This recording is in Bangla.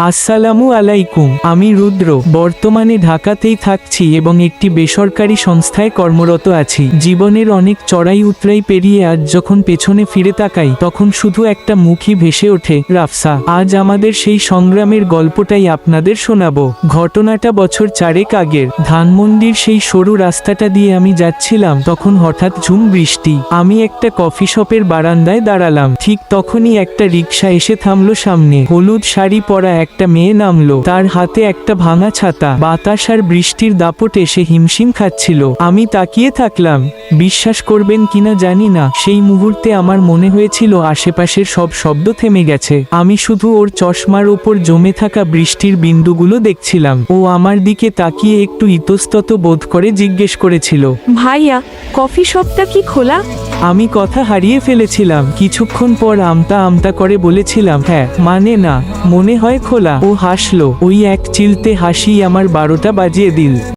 আসসালামু আলাইকুম, আমি রুদ্র। বর্তমানে ঢাকাতেই থাকছি এবং একটি বেসরকারি সংস্থায় কর্মরত আছি। জীবনের অনেক চড়াই উতরাই পেরিয়ে আজ যখন পেছনে ফিরে তাকাই তখন শুধু একটা মুখই ভেসে ওঠে, রাফসা। আজ আমাদের সেই সংগ্রামের গল্পটাই আপনাদের শোনাবো। ঘটনাটা বছর 4 আগের। ধানমন্ডির সেই সরু রাস্তাটা দিয়ে আমি যাচ্ছিলাম, তখন হঠাৎ ঝুম বৃষ্টি। আমি একটা কফি শপের বারান্দায় দাঁড়ালাম। ঠিক তখনই একটা রিকশা এসে থামলো সামনে। হলুদ শাড়ি পরা একটা মেয়ে নামলো, তার হাতে একটা ভাঙা ছাতা। বাতাস আর বৃষ্টির দাপটে সে হিমশিম খাচ্ছিল। আমি তাকিয়ে থাকলাম। বিশ্বাস করবেন কিনা জানি না, সেই মুহূর্তে আমার মনে হয়েছিল আশেপাশের সব শব্দ থেমে গেছে। আমি শুধু ওর চশমার ওপর জমে থাকা বৃষ্টির বিন্দুগুলো দেখছিলাম। ও আমার দিকে তাকিয়ে একটু ইতস্তত বোধ করে জিজ্ঞেস করেছিল, ভাইয়া, কফি শপটা কি খোলা? আমি কথা হারিয়ে ফেলেছিলাম। কিছুক্ষণ পর আমতা আমতা করে বলেছিলাম, হ্যাঁ, মানে না, মনে হয় খোলা। ও হাসলো। ওই এক চিলতে হাসি আমার 12টা বাজিয়ে দিল।